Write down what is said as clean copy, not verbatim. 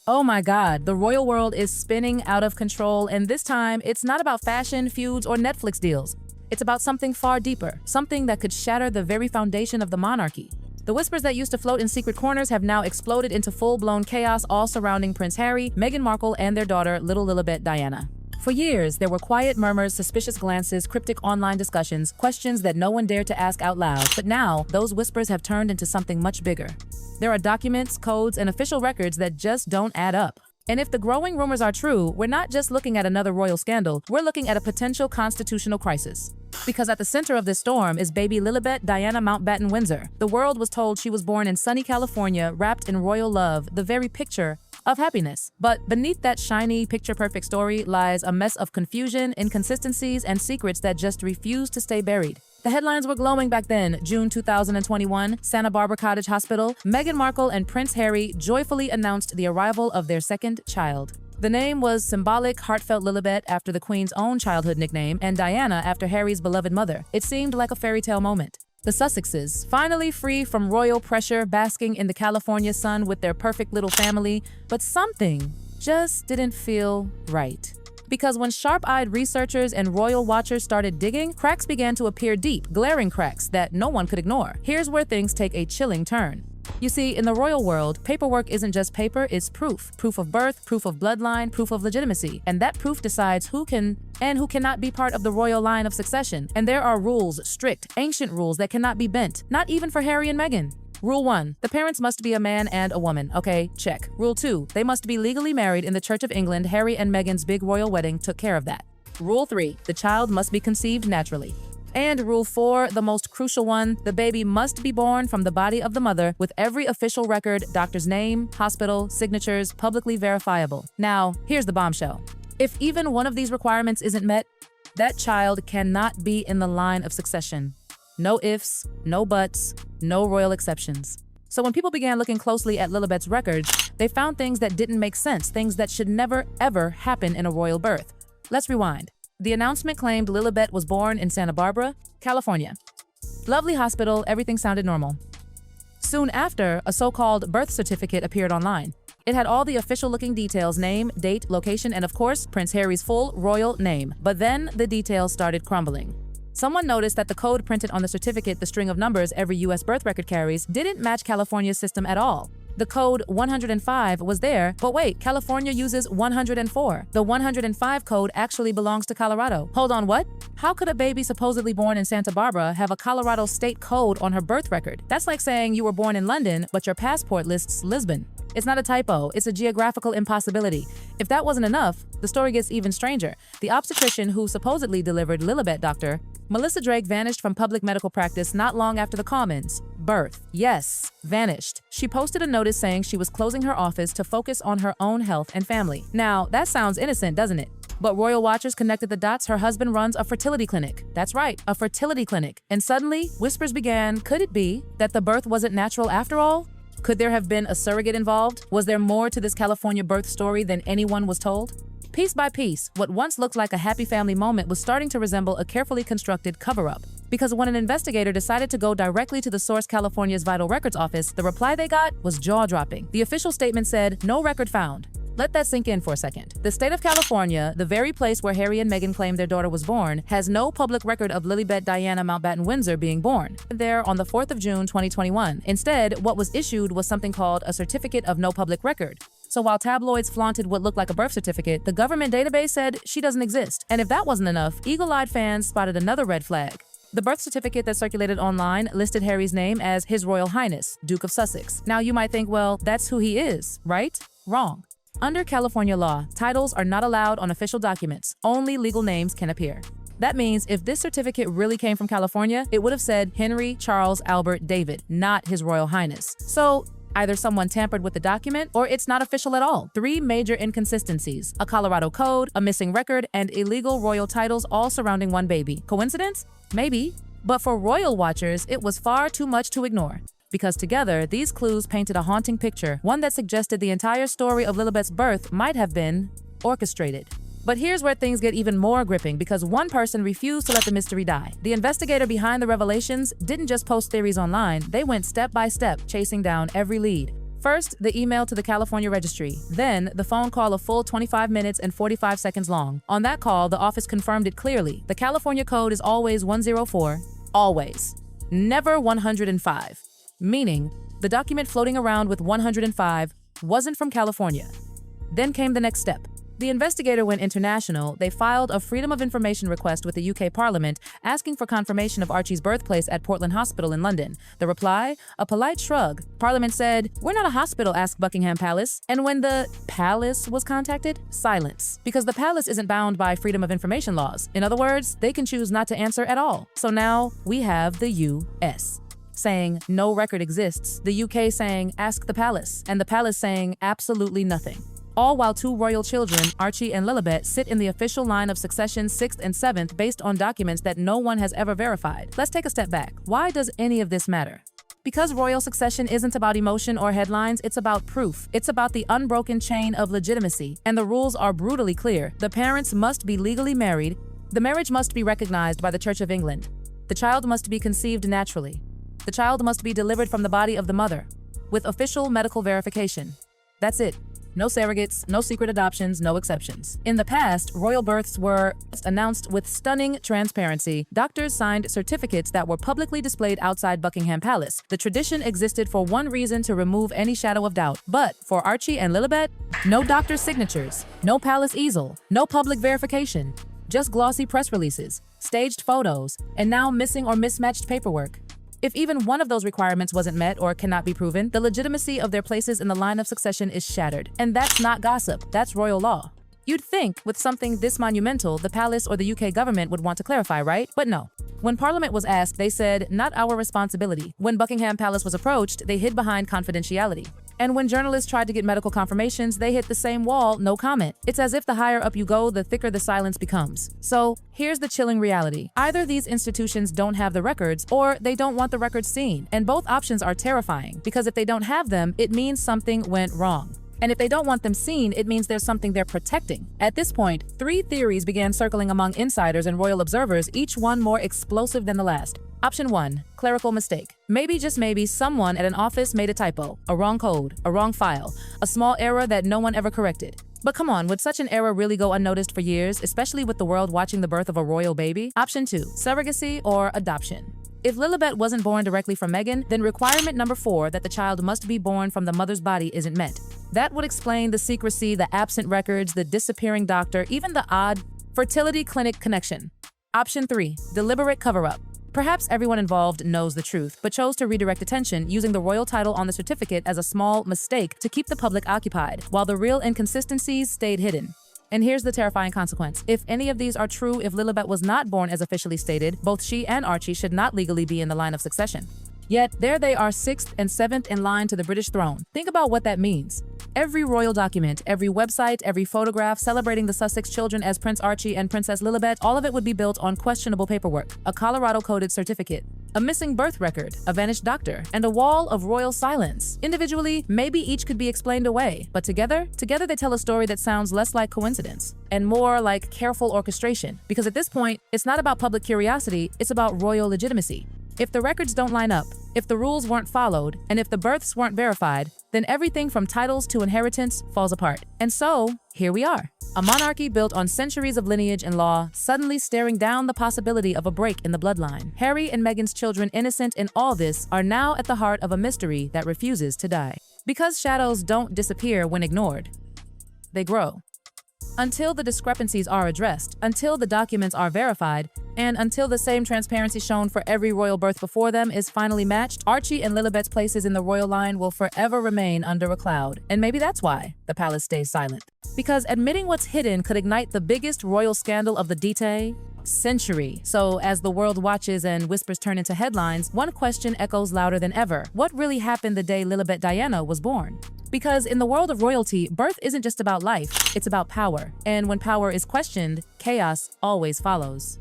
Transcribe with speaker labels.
Speaker 1: Oh my God, the royal world is spinning out of control, and this time it's not about fashion, feuds, or Netflix deals. It's about something far deeper, something that could shatter the very foundation of the monarchy. The whispers that used to float in secret corners have now exploded into full-blown chaos, all surrounding Prince Harry, Meghan Markle, and their daughter, little Lilibet Diana. For years, there were quiet murmurs, suspicious glances, cryptic online discussions, questions that no one dared to ask out loud. But now, those whispers have turned into something much bigger. There are documents, codes, and official records that just don't add up. And if the growing rumors are true, we're not just looking at another royal scandal, we're looking at a potential constitutional crisis. Because at the center of this storm is baby Lilibet Diana Mountbatten Windsor. The world was told she was born in sunny California, wrapped in royal love, the very picture of happiness. But beneath that shiny, picture-perfect story lies a mess of confusion, inconsistencies, and secrets that just refuse to stay buried. The headlines were glowing back then. June 2021, Santa Barbara Cottage Hospital, Meghan Markle and Prince Harry joyfully announced the arrival of their second child. The name was symbolic, heartfelt Lilibet after the Queen's own childhood nickname, and Diana after Harry's beloved mother. It seemed like a fairy tale moment. The Sussexes, finally free from royal pressure, basking in the California sun with their perfect little family, but something just didn't feel right. Because when sharp-eyed researchers and royal watchers started digging, cracks began to appear deep, glaring cracks that no one could ignore. Here's where things take a chilling turn. You see, in the royal world, paperwork isn't just paper, it's proof. Proof of birth, proof of bloodline, proof of legitimacy. And that proof decides who can and who cannot be part of the royal line of succession. And there are rules, strict, ancient rules that cannot be bent, not even for Harry and Meghan. Rule 1. The parents must be a man and a woman. Okay, check. Rule 2. They must be legally married in the Church of England. Harry and Meghan's big royal wedding took care of that. Rule 3. The child must be conceived naturally. And Rule 4, the most crucial one, the baby must be born from the body of the mother with every official record, doctor's name, hospital, signatures, publicly verifiable. Now, here's the bombshell. If even one of these requirements isn't met, that child cannot be in the line of succession. No ifs, no buts, no royal exceptions. So when people began looking closely at Lilibet's records, they found things that didn't make sense, things that should never, ever happen in a royal birth. Let's rewind. The announcement claimed Lilibet was born in Santa Barbara, California. Lovely hospital, everything sounded normal. Soon after, a so-called birth certificate appeared online. It had all the official-looking details, name, date, location, and of course, Prince Harry's full royal name. But then the details started crumbling. Someone noticed that the code printed on the certificate, the string of numbers every U.S. birth record carries, didn't match California's system at all. The code 105 was there, but wait, California uses 104. The 105 code actually belongs to Colorado. Hold on, what? How could a baby supposedly born in Santa Barbara have a Colorado state code on her birth record? That's like saying you were born in London, but your passport lists Lisbon. It's not a typo, it's a geographical impossibility. If that wasn't enough, the story gets even stranger. The obstetrician who supposedly delivered Lilibet, Dr. Melissa Drake, vanished from public medical practice not long after the Commons' birth. Yes, vanished. She posted a notice saying she was closing her office to focus on her own health and family. Now, that sounds innocent, doesn't it? But royal watchers connected the dots. Her husband runs a fertility clinic. That's right, a fertility clinic. And suddenly, whispers began, could it be that the birth wasn't natural after all? Could there have been a surrogate involved? Was there more to this California birth story than anyone was told? Piece by piece, what once looked like a happy family moment was starting to resemble a carefully constructed cover-up. Because when an investigator decided to go directly to the source, California's Vital Records Office, the reply they got was jaw-dropping. The official statement said, "No record found." Let that sink in for a second. The state of California, the very place where Harry and Meghan claimed their daughter was born, has no public record of Lilibet Diana Mountbatten Windsor being born there on the 4th of June 2021. Instead, what was issued was something called a Certificate of No Public Record. So while tabloids flaunted what looked like a birth certificate, the government database said she doesn't exist. And if that wasn't enough, eagle-eyed fans spotted another red flag. The birth certificate that circulated online listed Harry's name as His Royal Highness, Duke of Sussex. Now you might think, well, that's who he is, right? Wrong. Under California law, titles are not allowed on official documents. Only legal names can appear. That means if this certificate really came from California, it would have said Henry Charles Albert David, not His Royal Highness. So either someone tampered with the document or it's not official at all. 3 major inconsistencies: a Colorado code, a missing record, and illegal royal titles all surrounding one baby. Coincidence? Maybe. But for royal watchers, it was far too much to ignore. Because together, these clues painted a haunting picture, one that suggested the entire story of Lilibet's birth might have been orchestrated. But here's where things get even more gripping, because one person refused to let the mystery die. The investigator behind the revelations didn't just post theories online, they went step by step, chasing down every lead. First, the email to the California registry, then the phone call a full 25 minutes and 45 seconds long. On that call, the office confirmed it clearly. The California code is always 104, always, never 105, meaning the document floating around with 105 wasn't from California. Then came the next step. The investigator went international. They filed a Freedom of Information request with the UK Parliament asking for confirmation of Archie's birthplace at Portland Hospital in London. The reply? A polite shrug. Parliament said, "We're not a hospital, ask Buckingham Palace." And when the palace was contacted, silence. Because the palace isn't bound by Freedom of Information laws. In other words, they can choose not to answer at all. So now we have the US saying no record exists, the UK saying ask the palace, and the palace saying absolutely nothing. All while two royal children, Archie and Lilibet, sit in the official line of succession 6th and 7th based on documents that no one has ever verified. Let's take a step back. Why does any of this matter? Because royal succession isn't about emotion or headlines, it's about proof. It's about the unbroken chain of legitimacy, and the rules are brutally clear. The parents must be legally married, the marriage must be recognized by the Church of England, the child must be conceived naturally, the child must be delivered from the body of the mother, with official medical verification. That's it. No surrogates, no secret adoptions, no exceptions. In the past, royal births were announced with stunning transparency. Doctors signed certificates that were publicly displayed outside Buckingham Palace. The tradition existed for one reason: to remove any shadow of doubt. But for Archie and Lilibet, no doctor's signatures, no palace easel, no public verification, just glossy press releases, staged photos, and now missing or mismatched paperwork. If even one of those requirements wasn't met or cannot be proven, the legitimacy of their places in the line of succession is shattered. And that's not gossip, that's royal law. You'd think with something this monumental, the palace or the UK government would want to clarify, right? But no. When Parliament was asked, they said, "Not our responsibility." When Buckingham Palace was approached, they hid behind confidentiality. And when journalists tried to get medical confirmations, they hit the same wall, no comment. It's as if the higher up you go, the thicker the silence becomes. So here's the chilling reality. Either these institutions don't have the records, or they don't want the records seen. And both options are terrifying, because if they don't have them, it means something went wrong. And if they don't want them seen, it means there's something they're protecting. At this point, 3 theories began circling among insiders and royal observers, each one more explosive than the last. Option 1, clerical mistake. Maybe, just maybe, someone at an office made a typo, a wrong code, a wrong file, a small error that no one ever corrected. But come on, would such an error really go unnoticed for years, especially with the world watching the birth of a royal baby? Option 2, surrogacy or adoption. If Lilibet wasn't born directly from Meghan, then requirement number 4, that the child must be born from the mother's body, isn't met. That would explain the secrecy, the absent records, the disappearing doctor, even the odd fertility clinic connection. Option 3, deliberate cover-up. Perhaps everyone involved knows the truth, but chose to redirect attention using the royal title on the certificate as a small mistake to keep the public occupied, while the real inconsistencies stayed hidden. And here's the terrifying consequence. If any of these are true, if Lilibet was not born as officially stated, both she and Archie should not legally be in the line of succession. Yet, there they are 6th and 7th in line to the British throne. Think about what that means. Every royal document, every website, every photograph celebrating the Sussex children as Prince Archie and Princess Lilibet, all of it would be built on questionable paperwork, a Colorado-coded certificate, a missing birth record, a vanished doctor, and a wall of royal silence. Individually, maybe each could be explained away, but together they tell a story that sounds less like coincidence and more like careful orchestration. Because at this point, it's not about public curiosity, it's about royal legitimacy. If the records don't line up, if the rules weren't followed, and if the births weren't verified, then everything from titles to inheritance falls apart. And so, here we are. A monarchy built on centuries of lineage and law, suddenly staring down the possibility of a break in the bloodline. Harry and Meghan's children, innocent in all this, are now at the heart of a mystery that refuses to die. Because shadows don't disappear when ignored, they grow. Until the discrepancies are addressed, until the documents are verified, and until the same transparency shown for every royal birth before them is finally matched, Archie and Lilibet's places in the royal line will forever remain under a cloud. And maybe that's why the palace stays silent. Because admitting what's hidden could ignite the biggest royal scandal of the century. So as the world watches and whispers turn into headlines, one question echoes louder than ever. What really happened the day Lilibet Diana was born? Because in the world of royalty, birth isn't just about life, it's about power. And when power is questioned, chaos always follows.